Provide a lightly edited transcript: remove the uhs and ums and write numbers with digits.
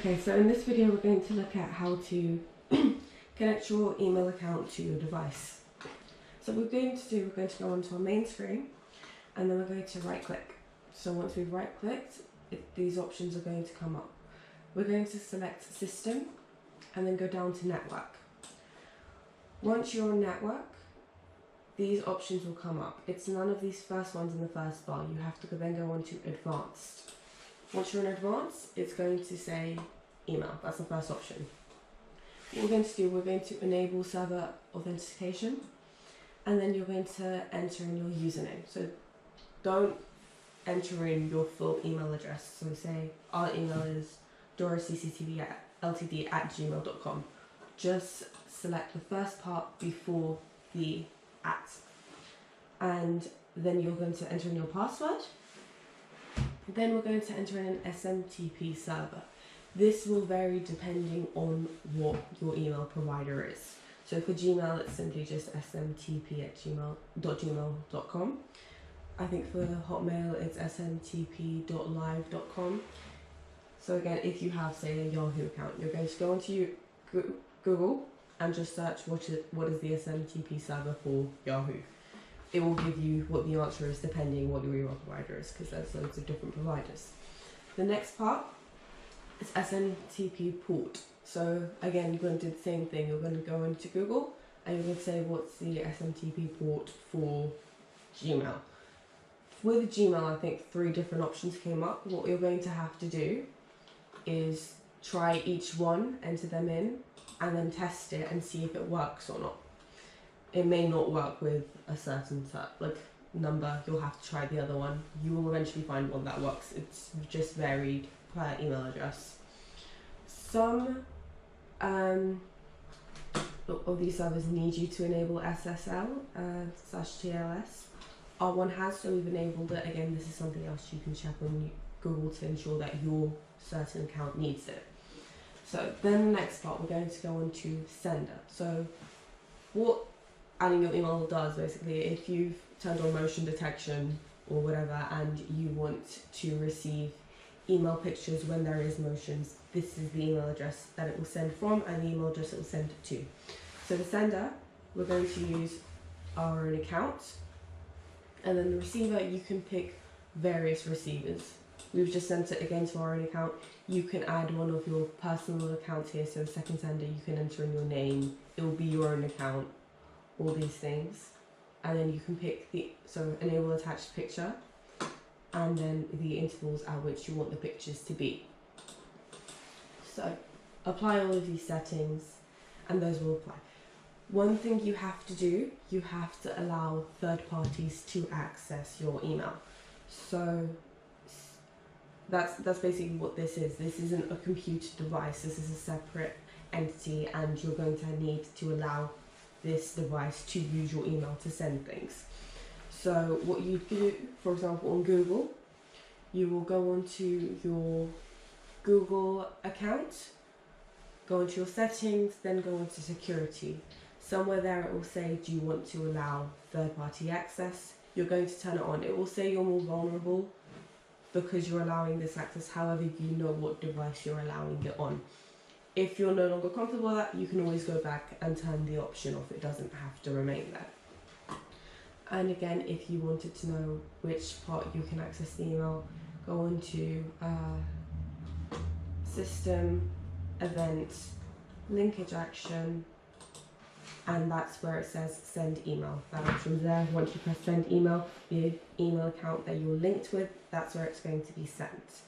Okay, so in this video we're going to look at how to connect your email account to your device. So what we're going to go onto our main screen and then we're going to right click. So once we've right clicked, these options are going to come up. We're going to select System and then go down to Network. Once you're on Network, these options will come up. It's none of these first ones in the first bar. You have to then go on to Advanced. Once you're in Advanced, it's going to say Email. That's the first option. What we're going to do, we're going to enable server authentication, and then you're going to enter in your username. So don't enter in your full email address. So say our email is doriscctv@ltd@gmail.com. Just select the first part before the @ and then you're going to enter in your password. Then we're going to enter in an SMTP server. This will vary depending on what your email provider is. So for Gmail, it's simply just smtp@gmail.com. I think for Hotmail, it's smtp.live.com. So again, if you have, say, a Yahoo account, you're going to go onto Google and just search what is the SMTP server for Yahoo. It will give you what the answer is depending on what your email provider is, because there's loads of different providers. The next part is SMTP port. So again, you're going to do the same thing. You're going to go into Google and you're going to say what's the SMTP port for Gmail. With Gmail, I think 3 different options came up. What you're going to have to do is try each one, enter them in, and then test it and see if it works or not. It may not work with a certain number. You'll have to try the other one. You will eventually find one that works. It's just varied per email address. Some of these servers need you to enable SSL/TLS. Our one has, so we've enabled it. Again, this is something else you can check on Google to ensure that your certain account needs it. So then the next part, we're going to go on to Sender. So what adding your email does, basically, if you've turned on motion detection or whatever and you want to receive email pictures when there is motions, this is the email address that it will send from and the email address it will send it to. So the sender, we're going to use our own account, and then the receiver, you can pick various receivers. We've just sent it again to our own account. You can add one of your personal accounts here, so the second sender, you can enter in your name, it will be your own account, all these things, and then you can pick enable attached picture, and then the intervals at which you want the pictures to be. So apply all of these settings and those will apply. One thing you have to do, you have to allow third parties to access your email. So that's basically what this is. This isn't a computer device, this is a separate entity, and you're going to need to allow this device to use your email to send things. So what you do, for example, on Google, you will go onto your Google account, go into your settings, then go into security. Somewhere there it will say, do you want to allow third-party access? You're going to turn it on. It will say you're more vulnerable because you're allowing this access, however you know what device you're allowing it on. If you're no longer comfortable with that, you can always go back and turn the option off. It doesn't have to remain there. And again, if you wanted to know which part you can access the email, go on to System, Event, Linkage Action, and that's where it says Send Email. That option's there. Once you press Send Email, the email account that you're linked with, that's where it's going to be sent.